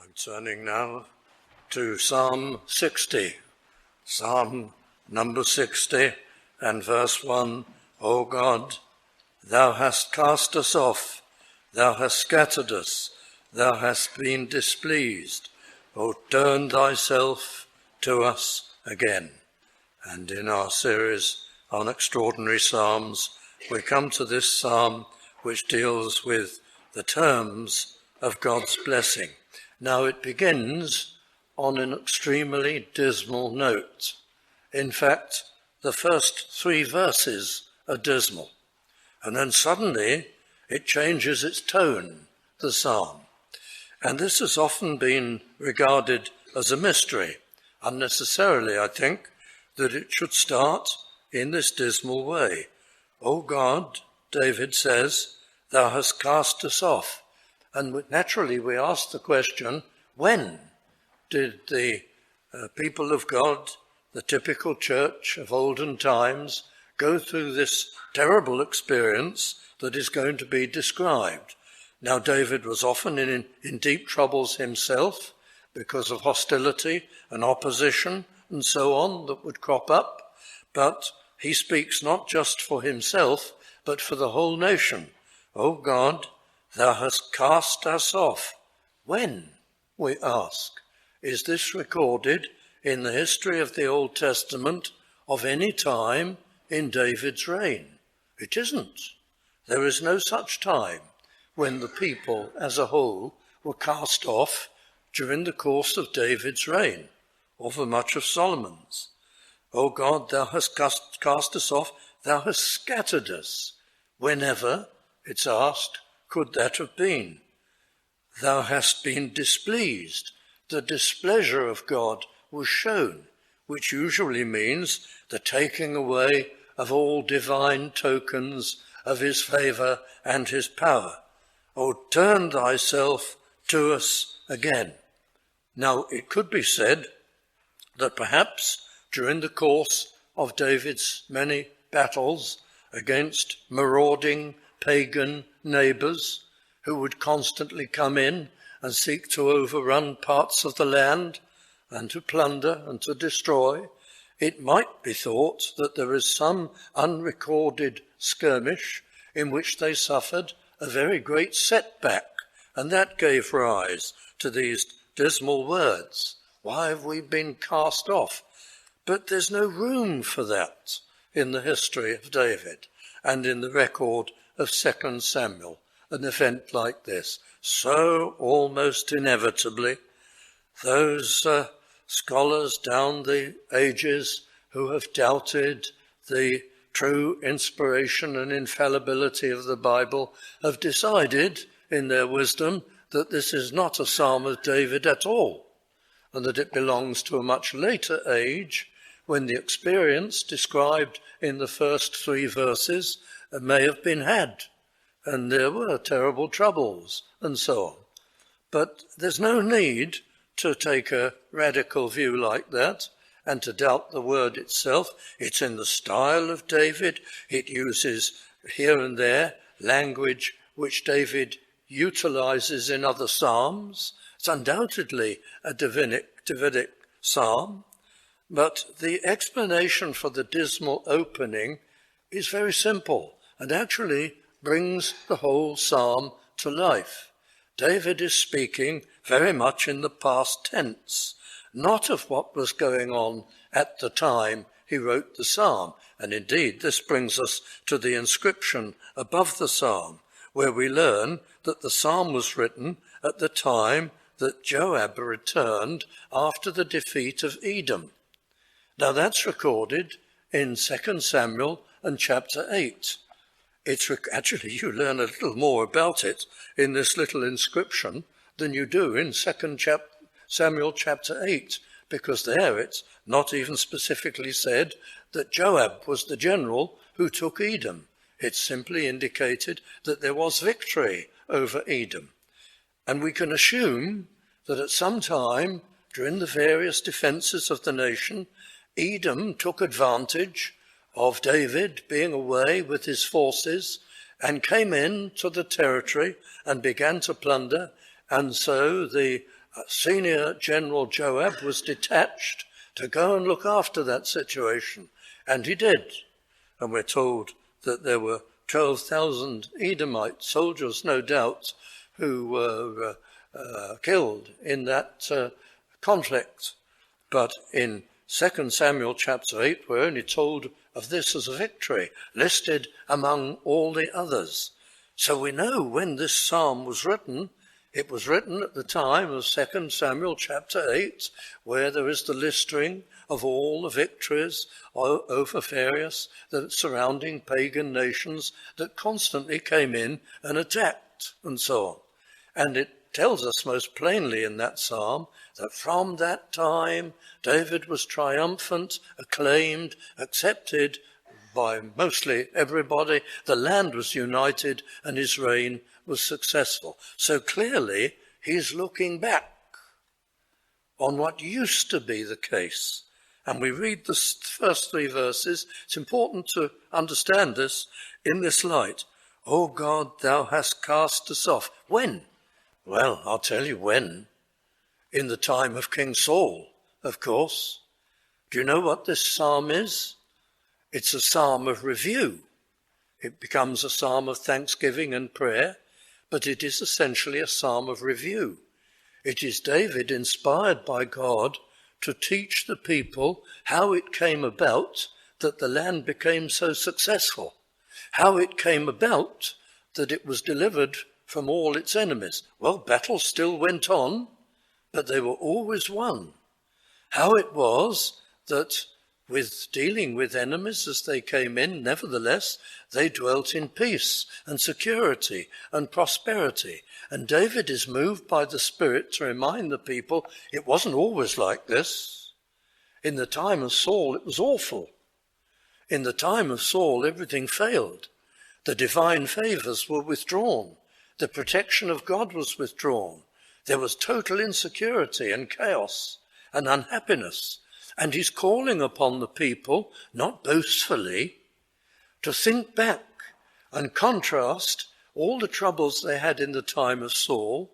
I'm turning now to Psalm 60. Psalm number 60 and verse 1. O God, thou hast cast us off, thou hast scattered us, thou hast been displeased. O turn thyself to us again. And in our series on extraordinary psalms, we come to this psalm which deals with the terms of God's blessing. Now it begins on an extremely dismal note. In fact, the first 3 verses are dismal. And then suddenly it changes its tone, the psalm. And this has often been regarded as a mystery. Unnecessarily, I think, that it should start in this dismal way. O God, David says, thou hast cast us off. And naturally we ask the question, when did the people of God, the typical church of olden times, go through this terrible experience that is going to be described? Now, David was often in deep troubles himself because of hostility and opposition and so on that would crop up, but he speaks not just for himself, but for the whole nation. O God, thou hast cast us off. When, we ask, is this recorded in the history of the Old Testament of any time in David's reign? It isn't. There is no such time when the people as a whole were cast off during the course of David's reign, or for much of Solomon's. O God, thou hast cast us off, thou hast scattered us. Whenever, it's asked, could that have been? Thou hast been displeased. The displeasure of God was shown, which usually means the taking away of all divine tokens of his favour and his power. O turn thyself to us again. Now, it could be said that perhaps during the course of David's many battles against marauding pagan neighbours who would constantly come in and seek to overrun parts of the land and to plunder and to destroy, it might be thought that there is some unrecorded skirmish in which they suffered a very great setback, and that gave rise to these dismal words. Why have we been cast off? But there's no room for that in the history of David and in the record of 2 Samuel, an event like this. So almost inevitably, those scholars down the ages who have doubted the true inspiration and infallibility of the Bible have decided in their wisdom that this is not a psalm of David at all, and that it belongs to a much later age when the experience described in the first 3 verses may have been had, and there were terrible troubles and so on. But there's no need to take a radical view like that and to doubt the word itself. It's in the style of David. It uses here and there language which David utilizes in other psalms. It's undoubtedly a Davidic psalm, but the explanation for the dismal opening is very simple and actually brings the whole psalm to life. David is speaking very much in the past tense, not of what was going on at the time he wrote the psalm. And indeed, this brings us to the inscription above the psalm, where we learn that the psalm was written at the time that Joab returned after the defeat of Edom. Now that's recorded in 2 Samuel and chapter 8. Actually, you learn a little more about it in this little inscription than you do in 2 Samuel chapter 8, because there it's not even specifically said that Joab was the general who took Edom. It simply indicated that there was victory over Edom. And we can assume that at some time during the various defences of the nation, Edom took advantage of David being away with his forces and came in to the territory and began to plunder, and so the Senior General Joab was detached to go and look after that situation, and he did. And we're told that there were 12,000 Edomite soldiers, no doubt, who were killed in that conflict. But in 2 Samuel chapter 8, we're only told of this as a victory, listed among all the others. So we know when this psalm was written, it was written at the time of 2 Samuel chapter 8, where there is the listing of all the victories over various surrounding pagan nations that constantly came in and attacked and so on. And it tells us most plainly in that psalm that from that time David was triumphant, acclaimed, accepted by mostly everybody. The land was united and his reign was successful. So clearly he's looking back on what used to be the case. And we read the first 3 verses. It's important to understand this in this light. O God, thou hast cast us off. When? Well, I'll tell you when. In the time of King Saul, of course. Do you know what this psalm is? It's a psalm of review. It becomes a psalm of thanksgiving and prayer, but it is essentially a psalm of review. It is David inspired by God to teach the people how it came about that the land became so successful, how it came about that it was delivered from all its enemies. Well, battles still went on, but they were always won. How it was that with dealing with enemies as they came in, nevertheless, they dwelt in peace and security and prosperity. And David is moved by the Spirit to remind the people it wasn't always like this. In the time of Saul, it was awful. In the time of Saul, everything failed. The divine favors were withdrawn. The protection of God was withdrawn. There was total insecurity and chaos and unhappiness. And he's calling upon the people, not boastfully, to think back and contrast all the troubles they had in the time of Saul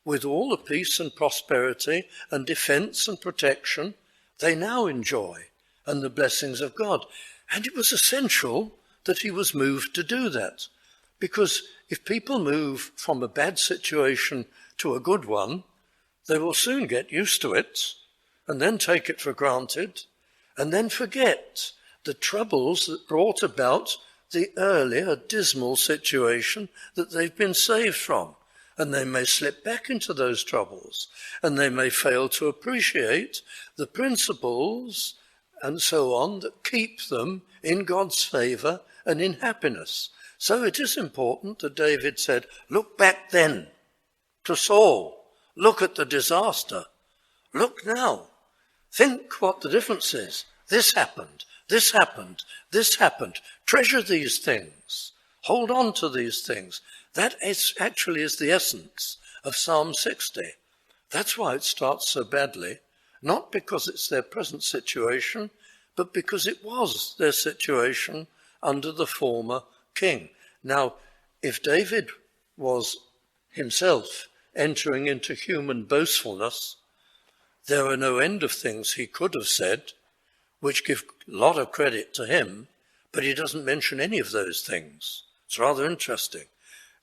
with all the peace and prosperity and defense and protection they now enjoy and the blessings of God. And it was essential that he was moved to do that, because if people move from a bad situation to a good one, they will soon get used to it and then take it for granted and then forget the troubles that brought about the earlier dismal situation that they've been saved from. And they may slip back into those troubles, and they may fail to appreciate the principles and so on that keep them in God's favor and in happiness. So it is important that David said, look back then to Saul. Look at the disaster. Look now. Think what the difference is. This happened, this happened, this happened. Treasure these things. Hold on to these things. That is actually is the essence of Psalm 60. That's why it starts so badly, not because it's their present situation, but because it was their situation under the former king. Now, if David was himself entering into human boastfulness, there are no end of things he could have said, which give a lot of credit to him, but he doesn't mention any of those things. It's rather interesting.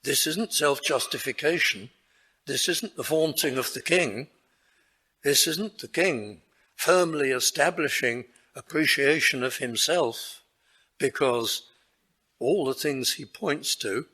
This isn't self-justification. This isn't the vaunting of the king. This isn't the king firmly establishing appreciation of himself, because all the things he points to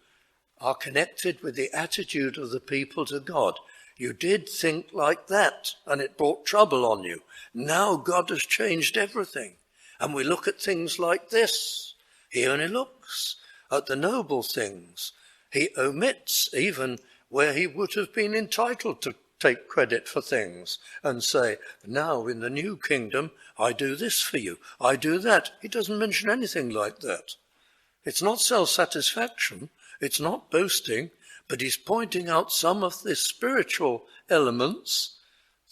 are connected with the attitude of the people to God. You did think like that, and it brought trouble on you. Now God has changed everything. And we look at things like this. He only looks at the noble things. He omits even where he would have been entitled to take credit for things and say, now in the new kingdom, I do this for you, I do that. He doesn't mention anything like that. It's not self-satisfaction, it's not boasting, but he's pointing out some of the spiritual elements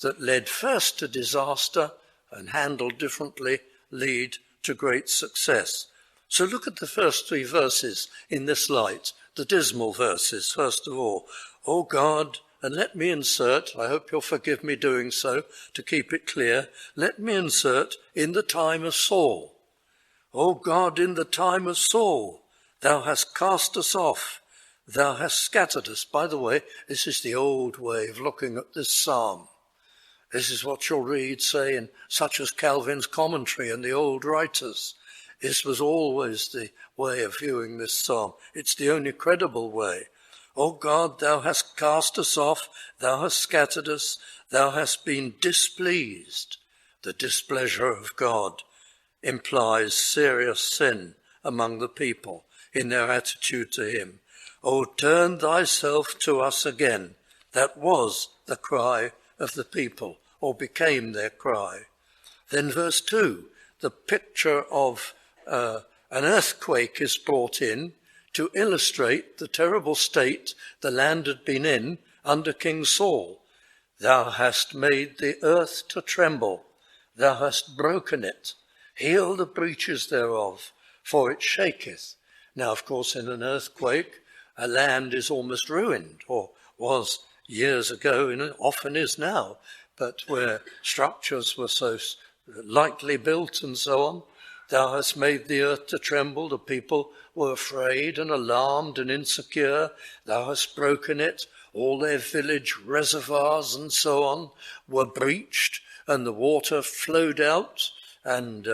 that led first to disaster and handled differently lead to great success. So look at the first 3 verses in this light, the dismal verses, first of all. O God, and let me insert, I hope you'll forgive me doing so, to keep it clear, let me insert, in the time of Saul. O God, in the time of Saul, thou hast cast us off, thou hast scattered us. By the way, this is the old way of looking at this psalm. This is what you'll read, say, in such as Calvin's commentary and the old writers. This was always the way of viewing this psalm. It's the only credible way. O God, thou hast cast us off, thou hast scattered us, thou hast been displeased. The displeasure of God implies serious sin among the people in their attitude to him. O turn thyself to us again. That was the cry of the people, or became their cry. Then verse 2, the picture of an earthquake is brought in to illustrate the terrible state the land had been in under King Saul. Thou hast made the earth to tremble, thou hast broken it, heal the breaches thereof, for it shaketh. Now, of course, in an earthquake, a land is almost ruined, or was years ago, and often is now, but where structures were so lightly built and so on. Thou hast made the earth to tremble, the people were afraid and alarmed and insecure. Thou hast broken it, all their village reservoirs and so on were breached, and the water flowed out, and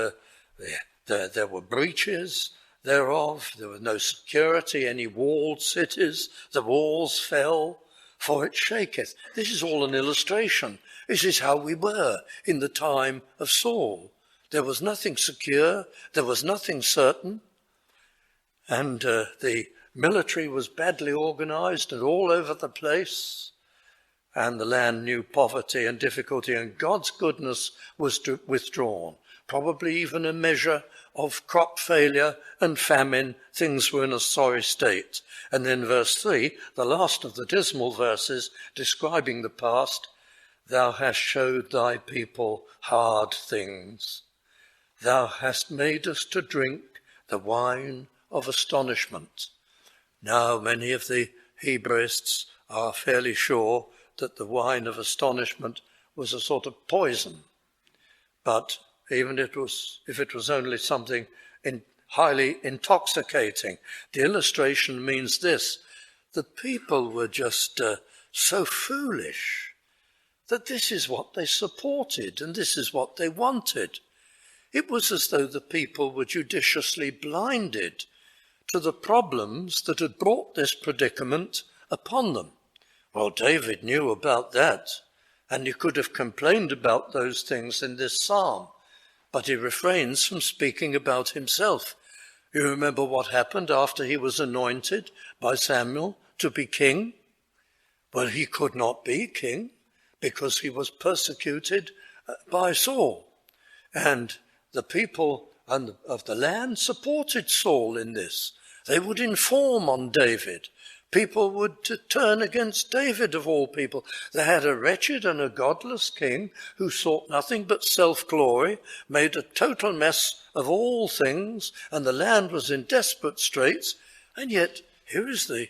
there were breaches thereof. There was no security, any walled cities. The walls fell, for it shaketh. This is all an illustration. This is how we were in the time of Saul. There was nothing secure, there was nothing certain, and the military was badly organized and all over the place, and the land knew poverty and difficulty, and God's goodness was withdrawn. Probably even a measure of crop failure and famine. Things were in a sorry state. And then verse 3, the last of the dismal verses describing the past, thou hast showed thy people hard things. Thou hast made us to drink the wine of astonishment. Now, many of the Hebraists are fairly sure that the wine of astonishment was a sort of poison. But even if it was only something highly intoxicating, the illustration means this: the people were just so foolish that this is what they supported and this is what they wanted. It was as though the people were judiciously blinded to the problems that had brought this predicament upon them. Well, David knew about that, and he could have complained about those things in this psalm, but he refrains from speaking about himself. You remember what happened after he was anointed by Samuel to be king? Well, he could not be king because he was persecuted by Saul. And the people of the land supported Saul in this. They would inform on David. People would turn against David, of all people. They had a wretched and a godless king who sought nothing but self-glory, made a total mess of all things, and the land was in desperate straits. And yet, here is the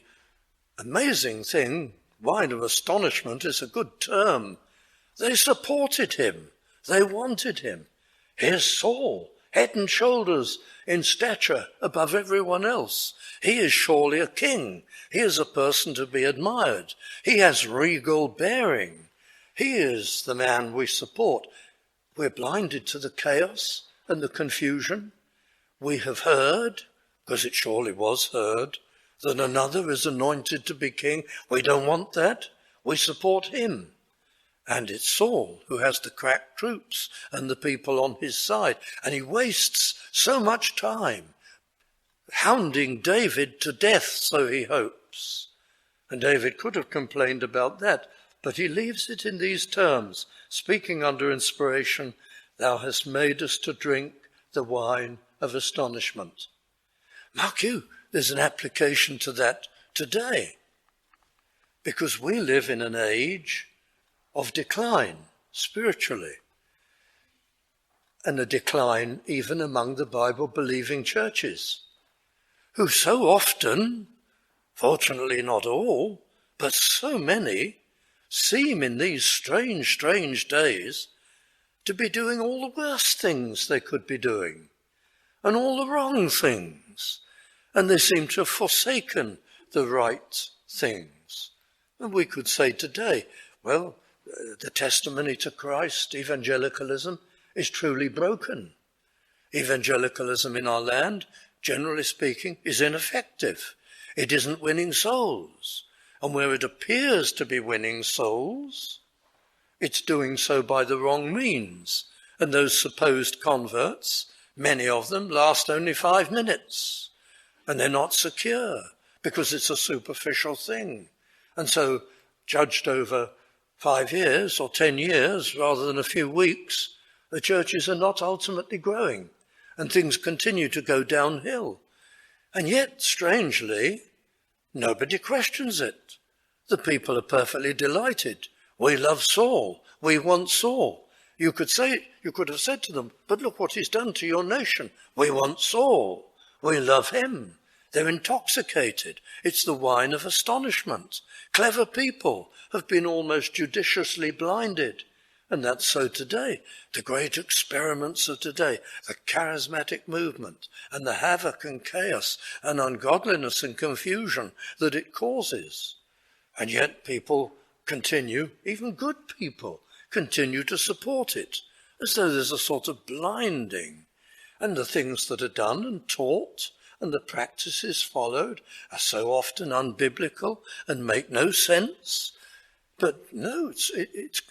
amazing thing. Wine of astonishment is a good term. They supported him. They wanted him. Here's Saul, head and shoulders in stature above everyone else. He is surely a king. He is a person to be admired. He has regal bearing. He is the man we support. We're blinded to the chaos and the confusion. We have heard, because it surely was heard, that another is anointed to be king. We don't want that. We support him. And it's Saul who has the crack troops and the people on his side. And he wastes so much time hounding David to death, so he hopes. And David could have complained about that, but he leaves it in these terms, speaking under inspiration, thou hast made us to drink the wine of astonishment. Mark you, there's an application to that today, because we live in an age of decline spiritually, and a decline even among the Bible-believing churches, who so often, fortunately not all, but so many, seem in these strange days to be doing all the worst things they could be doing and all the wrong things. And they seem to have forsaken the right things. And we could say today, well, the testimony to Christ, evangelicalism, is truly broken. Evangelicalism in our land, generally speaking, is ineffective. It isn't winning souls. And where it appears to be winning souls, it's doing so by the wrong means. And those supposed converts, many of them, last only 5 minutes. And they're not secure because it's a superficial thing. And so, judged over 5 years or 10 years rather than a few weeks, the churches are not ultimately growing and things continue to go downhill. And yet, strangely, nobody questions it. The people are perfectly delighted. We love Saul. We want Saul. You could have said to them, but look what he's done to your nation. We want Saul. We love him. They're intoxicated. It's the wine of astonishment. Clever people have been almost judiciously blinded. And that's so today. The great experiments of today, the charismatic movement, and the havoc and chaos and ungodliness and confusion that it causes. And yet people continue, even good people, continue to support it, as though there's a sort of blinding. And the things that are done and taught and the practices followed are so often unbiblical and make no sense. But no,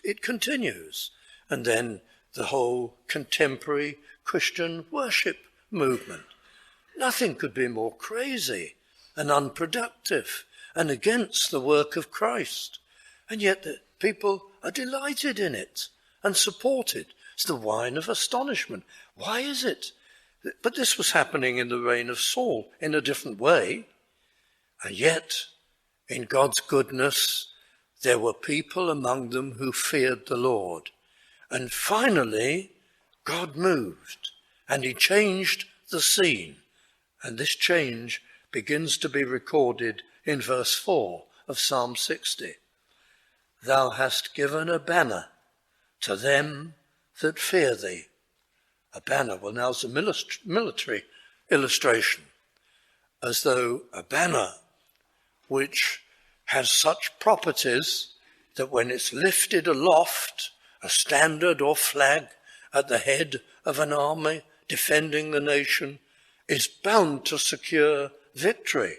it continues. And then the whole contemporary Christian worship movement. Nothing could be more crazy and unproductive and against the work of Christ. And yet the people are delighted in it and support it. It's the wine of astonishment. Why is it? But this was happening in the reign of Saul in a different way. And yet, in God's goodness, there were people among them who feared the Lord. And finally, God moved and he changed the scene. And this change begins to be recorded in verse 4 of Psalm 60. Thou hast given a banner to them that fear thee. A banner, well, now it's a military illustration, as though a banner which has such properties that when it's lifted aloft, a standard or flag at the head of an army defending the nation, is bound to secure victory.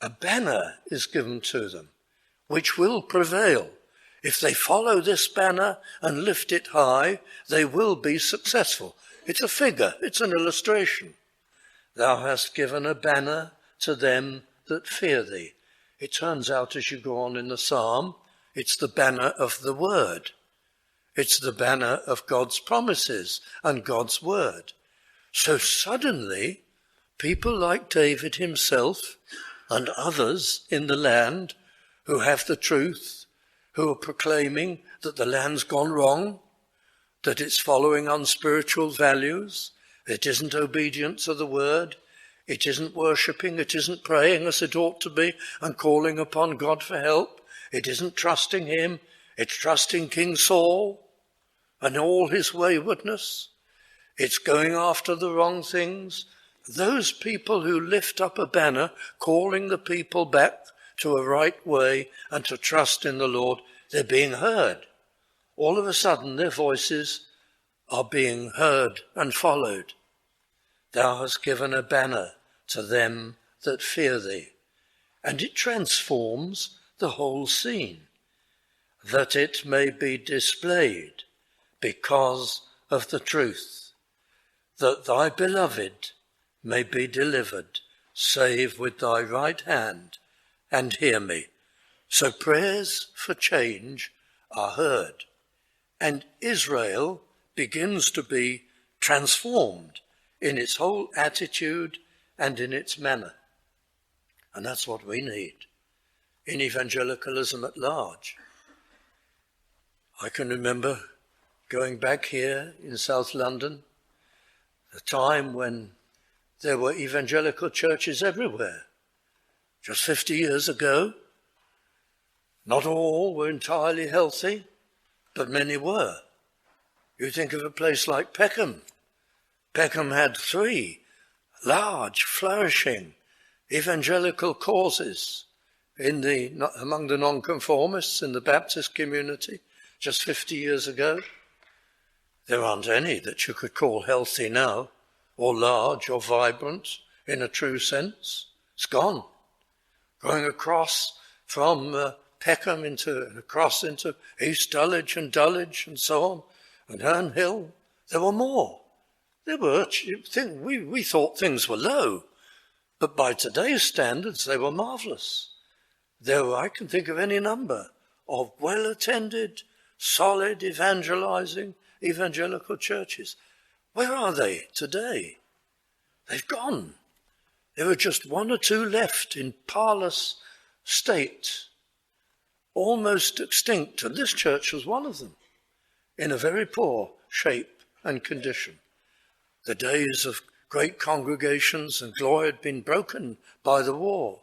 A banner is given to them, which will prevail. If they follow this banner and lift it high, they will be successful. It's a figure, it's an illustration. Thou hast given a banner to them that fear thee. It turns out as you go on in the psalm, it's the banner of the word. It's the banner of God's promises and God's word. So suddenly, people like David himself and others in the land who have the truth, who are proclaiming that the land's gone wrong, that it's following unspiritual values, it isn't obedient to the word, it isn't worshipping, it isn't praying as it ought to be and calling upon God for help, it isn't trusting him, it's trusting King Saul and all his waywardness, it's going after the wrong things. Those people who lift up a banner calling the people back to a right way and to trust in the Lord, they're being heard. All of a sudden their voices are being heard and followed. Thou hast given a banner to them that fear thee. And it transforms the whole scene, that it may be displayed because of the truth, that thy beloved may be delivered, save with thy right hand, and hear me. So prayers for change are heard, and Israel begins to be transformed in its whole attitude and in its manner. And that's what we need in evangelicalism at large. I can remember going back here in South London, the time when there were evangelical churches everywhere. Just 50 years ago, Not all were entirely healthy, but many were. You think of a place like Peckham. Peckham had 3 large, flourishing evangelical causes among the nonconformists in the Baptist community just 50 years ago. There aren't any that you could call healthy now, or large, or vibrant in a true sense. It's gone. Going across from Peckham across into East Dulwich and so on, and Herne Hill, there were more. We thought things were low, but by today's standards, they were marvellous. I can think of any number of well-attended, solid, evangelical churches. Where are they today? They've gone. There were just 1 or 2 left in parlous state, almost extinct, and this church was one of them, in a very poor shape and condition. The days of great congregations and glory had been broken by the war.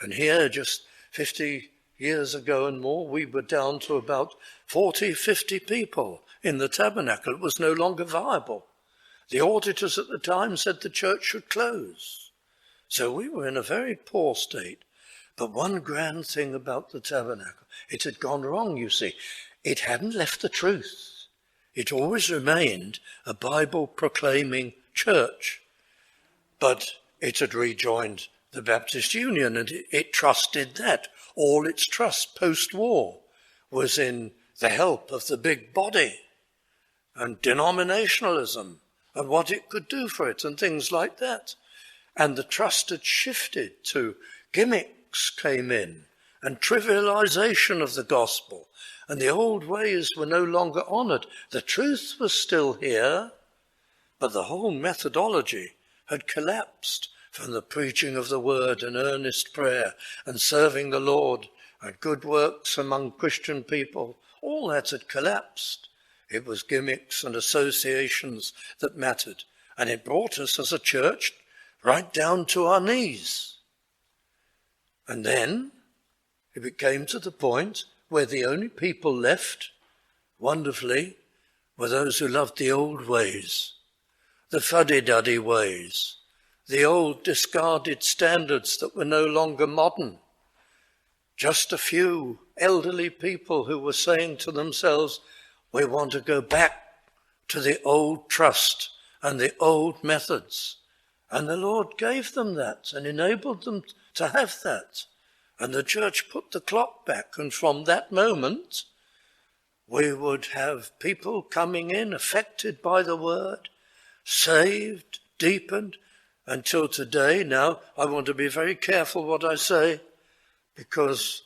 And here, just 50 years ago and more, we were down to about 40, 50 people in the tabernacle. It was no longer viable. The auditors at the time said the church should close. So we were in a very poor state. But one grand thing about the tabernacle, it had gone wrong, you see. It hadn't left the truth. It always remained a Bible-proclaiming church. But it had rejoined the Baptist Union, and it trusted that. All its trust post-war was in the help of the big body and denominationalism and what it could do for it and things like that. And the trust had shifted to gimmicks came in and trivialization of the gospel. And the old ways were no longer honoured. The truth was still here, but the whole methodology had collapsed from the preaching of the word and earnest prayer and serving the Lord and good works among Christian people. All that had collapsed. It was gimmicks and associations that mattered. And it brought us as a church right down to our knees. And then it came to the point where the only people left, wonderfully, were those who loved the old ways, the fuddy-duddy ways, the old discarded standards that were no longer modern. Just a few elderly people who were saying to themselves, we want to go back to the old trust and the old methods. And the Lord gave them that and enabled them to have that. And the church put the clock back, and from that moment, we would have people coming in, affected by the word, saved, deepened, until today. Now, I want to be very careful what I say, because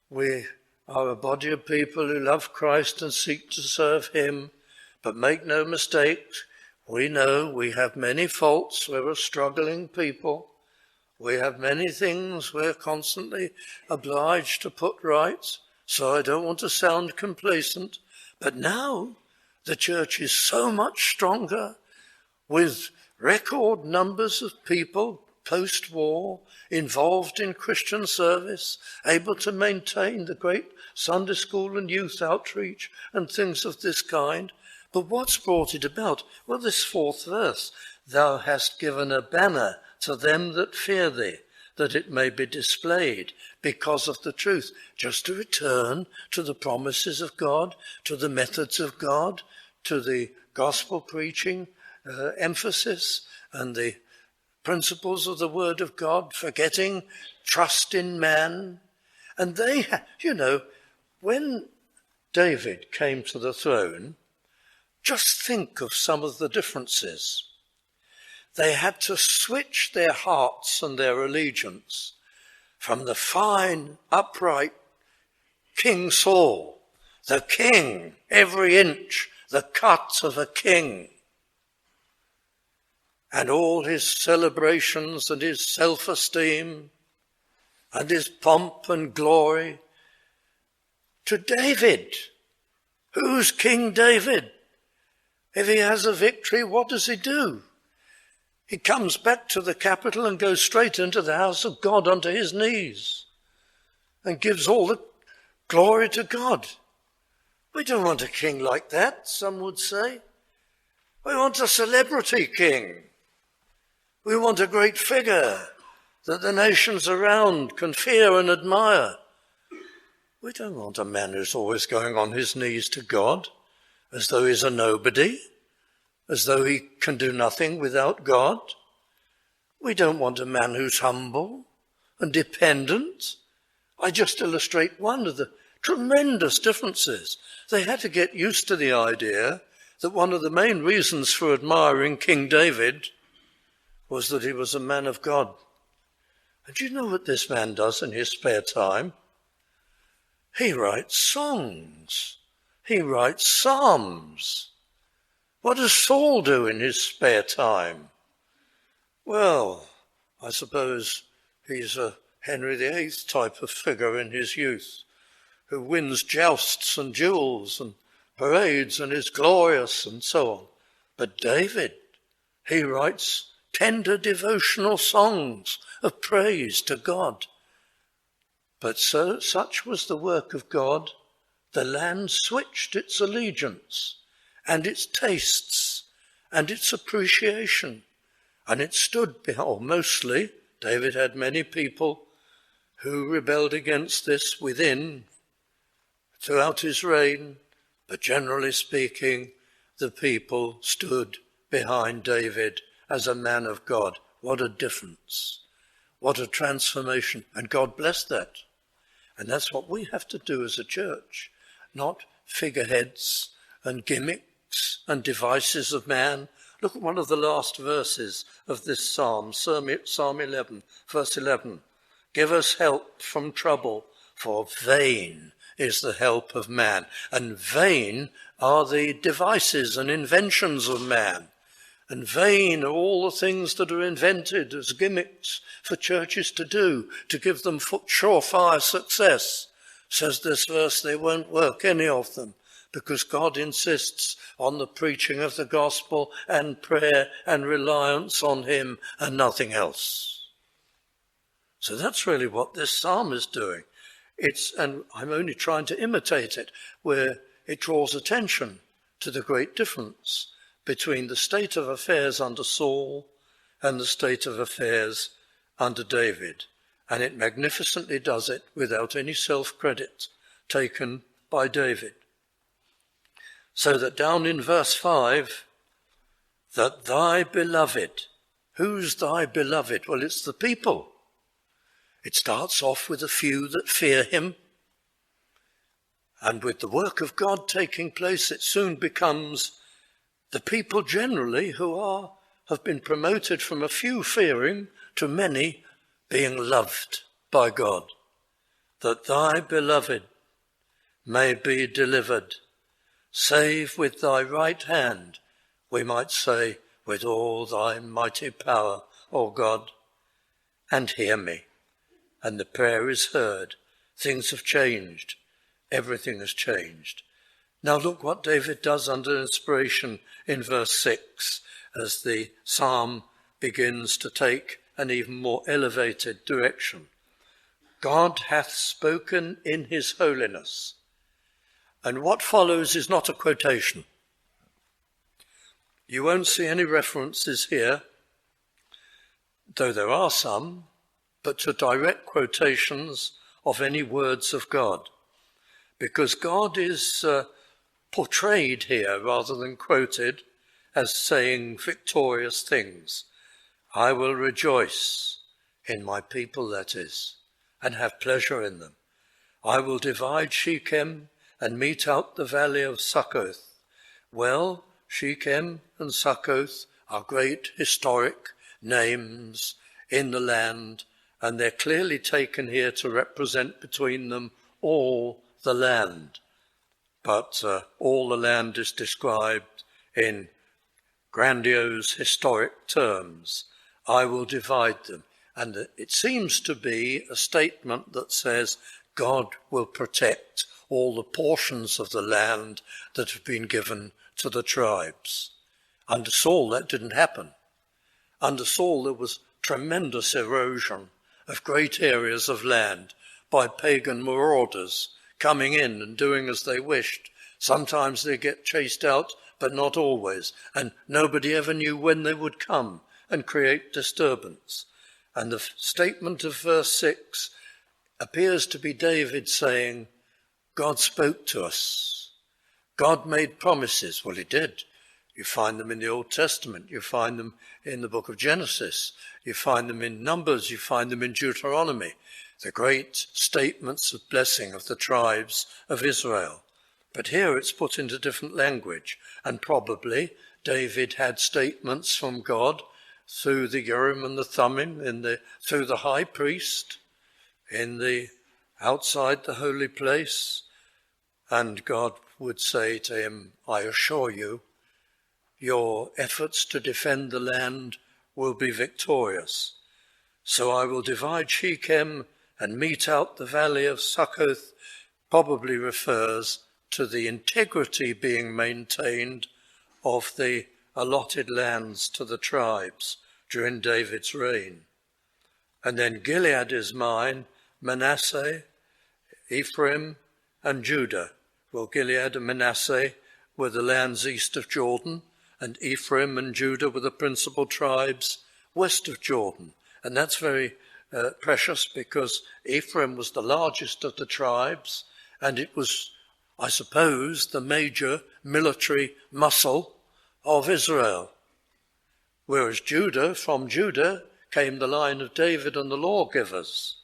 we are a body of people who love Christ and seek to serve him. But make no mistake, we know we have many faults. We're a struggling people. We have many things we're constantly obliged to put right, so I don't want to sound complacent. But now the church is so much stronger, with record numbers of people post-war involved in Christian service, able to maintain the great Sunday school and youth outreach and things of this kind. But what's brought it about? Well, this 4th verse, thou hast given a banner to them that fear thee, that it may be displayed because of the truth. Just to return to the promises of God, to the methods of God, to the gospel preaching emphasis and the principles of the word of God, forgetting trust in man. And they, when David came to the throne, just think of some of the differences. They had to switch their hearts and their allegiance from the fine, upright King Saul, the king, every inch, the cut of a king, and all his celebrations and his self-esteem and his pomp and glory, to David. Who's King David? If he has a victory, what does he do? He comes back to the capital and goes straight into the house of God onto his knees and gives all the Glory to God. We don't want a king like that, some would say. We want a celebrity king. We want a great figure that the nations around can fear and admire. We don't want a man who's always going on his knees to God, as though he's a nobody, as though he can do nothing without God. We don't want a man who's humble and dependent. I just illustrate one of the tremendous differences. They had to get used to the idea that one of the main reasons for admiring King David was that he was a man of God. And do you know what this man does in his spare time? He writes songs. He writes psalms. What does Saul do in his spare time? Well, I suppose he's a Henry VIII type of figure in his youth, who wins jousts and duels and parades and is glorious and so on. But David, he writes tender devotional songs of praise to God. But such was the work of God, the land switched its allegiance and its tastes and its appreciation. And it stood behind, or mostly, David had many people who rebelled against this within throughout his reign, but generally speaking, the people stood behind David as a man of God. What a difference. What a transformation. And God blessed that. And that's what we have to do as a church, not figureheads and gimmicks and devices of man. Look at one of the last verses of this psalm, Psalm 11, verse 11. Give us help from trouble, for vain is the help of man. And vain are the devices and inventions of man. And vain are all the things that are invented as gimmicks for churches to do, to give them surefire success. Says this verse, they won't work, any of them, because God insists on the preaching of the gospel and prayer and reliance on him and nothing else. So that's really what this psalm is doing. And I'm only trying to imitate it, where it draws attention to the great difference between the state of affairs under Saul and the state of affairs under David. And it magnificently does it without any self-credit taken by David. So that down in verse 5, that thy beloved, who's thy beloved? Well, it's the people. It starts off with a few that fear him. And with the work of God taking place, it soon becomes the people generally who have been promoted from a few fearing to many being loved by God. That thy beloved may be delivered. Save with thy right hand, we might say, with all thy mighty power, O God, and hear me. And the prayer is heard. Things have changed. Everything has changed. Now look what David does under inspiration in verse 6 as the psalm begins to take an even more elevated direction. God hath spoken in his holiness. And what follows is not a quotation. You won't see any references here, though there are some, but to direct quotations of any words of God. Because God is portrayed here rather than quoted as saying victorious things. I will rejoice in my people, that is, and have pleasure in them. I will divide Shechem and mete out the valley of Succoth. Well, Shechem and Succoth are great historic names in the land, and they're clearly taken here to represent between them all the land. But all the land is described in grandiose historic terms. I will divide them. And it seems to be a statement that says God will protect all the portions of the land that have been given to the tribes. Under Saul, that didn't happen. Under Saul, there was tremendous erosion of great areas of land by pagan marauders coming in and doing as they wished. Sometimes they get chased out, but not always, and nobody ever knew when they would come and create disturbance. And the statement of verse 6 appears to be David saying, God spoke to us. God made promises. Well, he did. You find them in the Old Testament. You find them in the book of Genesis. You find them in Numbers. You find them in Deuteronomy. The great statements of blessing of the tribes of Israel. But here it's put into different language. And probably David had statements from God through the Urim and the Thummim, through the high priest, outside the holy place. And God would say to him, I assure you, your efforts to defend the land will be victorious. So I will divide Shechem and mete out the valley of Succoth, probably refers to the integrity being maintained of the allotted lands to the tribes during David's reign. And then Gilead is mine, Manasseh, Ephraim, and Judah. Well, Gilead and Manasseh were the lands east of Jordan, and Ephraim and Judah were the principal tribes west of Jordan. And that's very precious, because Ephraim was the largest of the tribes, and it was, I suppose, the major military muscle of Israel. Whereas from Judah came the line of David and the lawgivers.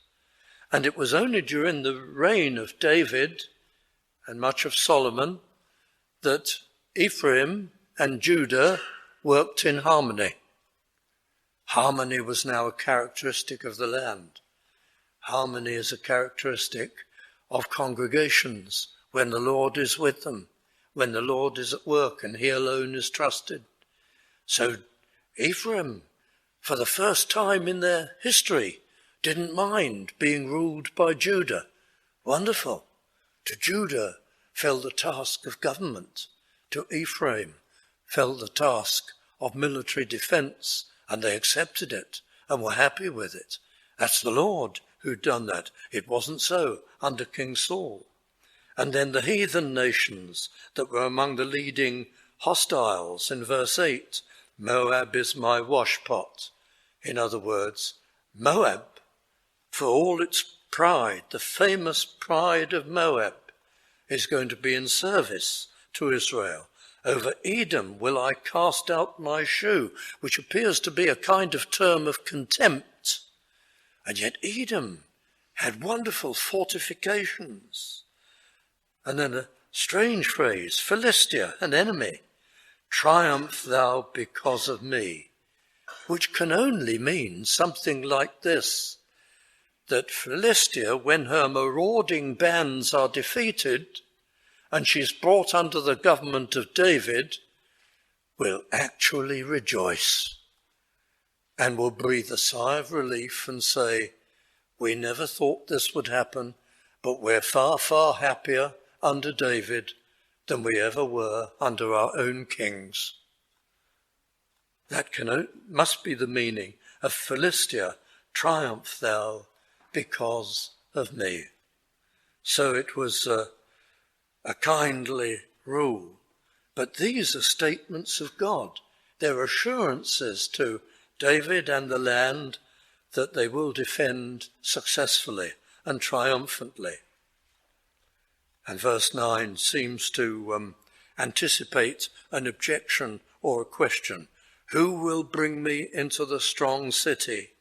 And it was only during the reign of David and much of Solomon that Ephraim and Judah worked in harmony. Harmony was now a characteristic of the land. Harmony is a characteristic of congregations when the Lord is with them, when the Lord is at work and he alone is trusted. So Ephraim, for the first time in their history, didn't mind being ruled by Judah. Wonderful. To Judah fell the task of government. To Ephraim fell the task of military defense, and they accepted it and were happy with it. That's the Lord who'd done that. It wasn't so under King Saul. And then the heathen nations that were among the leading hostiles in verse 8, Moab is my washpot. In other words, Moab, for all its pride, the famous pride of Moab, is going to be in service to Israel. Over Edom will I cast out my shoe, which appears to be a kind of term of contempt. And yet Edom had wonderful fortifications. And then a strange phrase, Philistia, an enemy, triumph thou because of me, which can only mean something like this, that Philistia, when her marauding bands are defeated, and she's brought under the government of David, will actually rejoice and will breathe a sigh of relief and say, we never thought this would happen, but we're far, far happier under David than we ever were under our own kings. That must be the meaning of Philistia, triumph thou because of me. So it was a kindly rule. But these are statements of God. They're assurances to David and the land that they will defend successfully and triumphantly. And verse 9 seems to anticipate an objection or a question. Who will bring me into the strong city?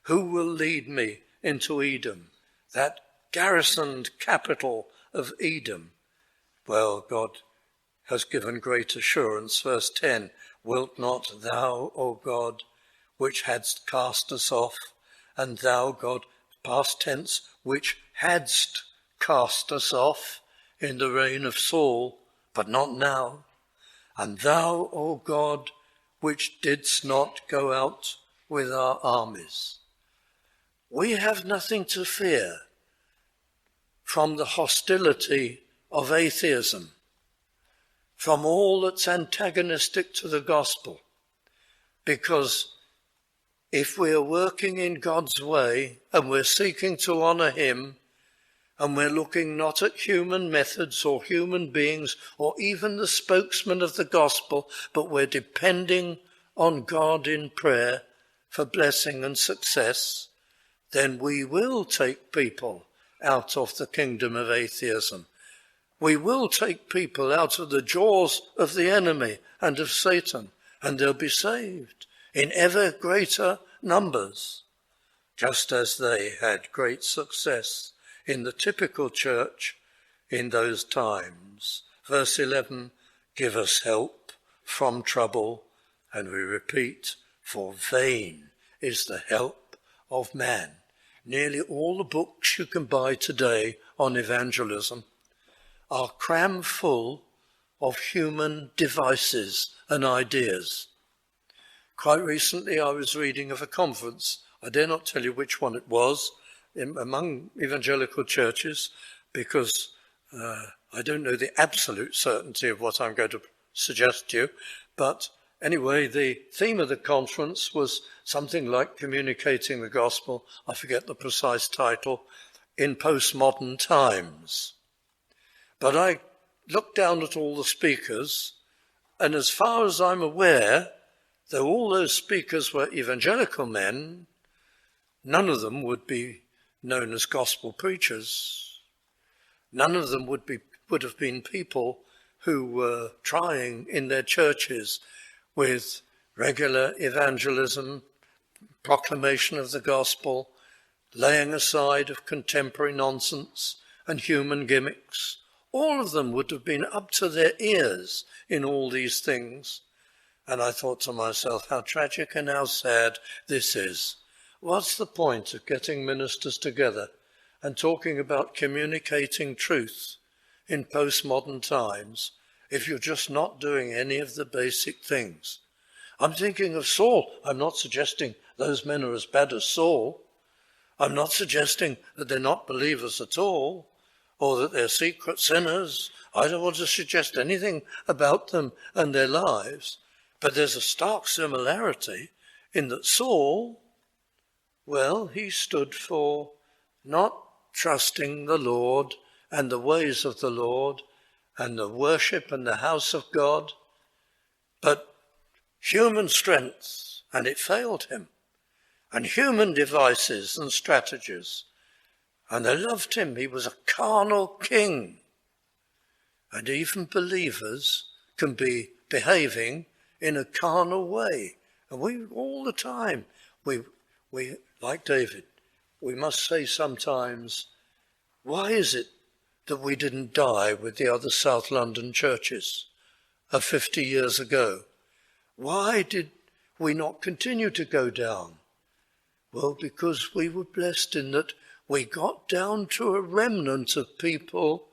Who will lead me into Edom, that garrisoned capital of Edom? Well, God has given great assurance. Verse 10, wilt not thou, O God, which hadst cast us off, and thou, God, past tense, which hadst cast us off in the reign of Saul, but not now, and thou, O God, which didst not go out with our armies. We have nothing to fear from the hostility of atheism, from all that's antagonistic to the gospel, because if we are working in God's way and we're seeking to honor him And we're looking not at human methods or human beings or even the spokesman of the gospel, but we're depending on God in prayer for blessing and success, then we will take people out of the kingdom of atheism. We will take people out of the jaws of the enemy and of Satan, and they'll be saved in ever greater numbers, just as they had great success in the typical church in those times. Verse 11, give us help from trouble, and we repeat, for vain is the help of man. Nearly all the books you can buy today on evangelism are cram full of human devices and ideas. Quite recently I was reading of a conference, I dare not tell you which one it was, among evangelical churches, because I don't know the absolute certainty of what I'm going to suggest to you, but anyway, the theme of the conference was something like communicating the gospel, I forget the precise title, in postmodern times. But I looked down at all the speakers, and as far as I'm aware, though all those speakers were evangelical men, none of them would be known as gospel preachers. None of them would have been people who were trying in their churches with regular evangelism, proclamation of the gospel, laying aside of contemporary nonsense and human gimmicks. All of them would have been up to their ears in all these things. And I thought to myself, how tragic and how sad this is. What's the point of getting ministers together and talking about communicating truth in postmodern times if you're just not doing any of the basic things? I'm thinking of Saul. I'm not suggesting those men are as bad as Saul. I'm not suggesting that they're not believers at all, or that they're secret sinners. I don't want to suggest anything about them and their lives. But there's a stark similarity in that Saul, well, he stood for not trusting the Lord and the ways of the Lord and the worship and the house of God, but human strength, and it failed him, and human devices and strategies. And they loved him. He was a carnal king. And even believers can be behaving in a carnal way. And we, all the time, we like David, we must say sometimes, why is it that we didn't die with the other South London churches of 50 years ago? Why did we not continue to go down? Well, because we were blessed in that we got down to a remnant of people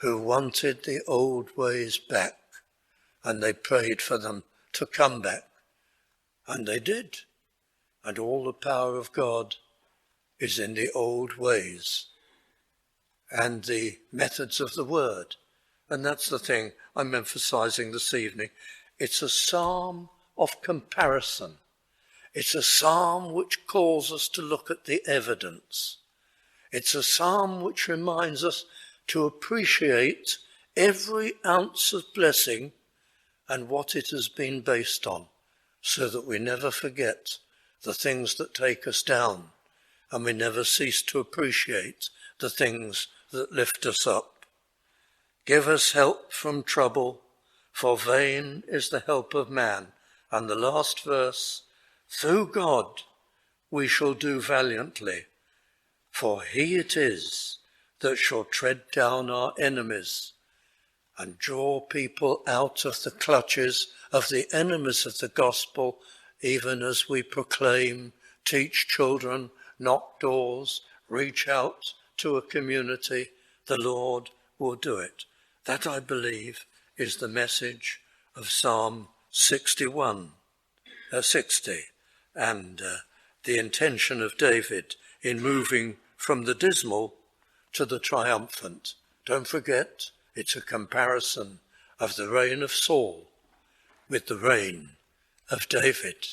who wanted the old ways back, and they prayed for them to come back. And they did. And all the power of God is in the old ways and the methods of the word. And that's the thing I'm emphasizing this evening. It's a psalm of comparison. It's a psalm which calls us to look at the evidence. It's a psalm which reminds us to appreciate every ounce of blessing and what it has been based on, so that we never forget the things that take us down, and we never cease to appreciate the things that lift us up. Give us help from trouble, for vain is the help of man. And the last verse, through God we shall do valiantly, for he it is that shall tread down our enemies and draw people out of the clutches of the enemies of the gospel, even as we proclaim, teach children, knock doors, reach out to a community. The Lord will do it. That, I believe, is the message of Psalm 60, and the intention of David in moving from the dismal to the triumphant. Don't forget, it's a comparison of the reign of Saul with the reign of David.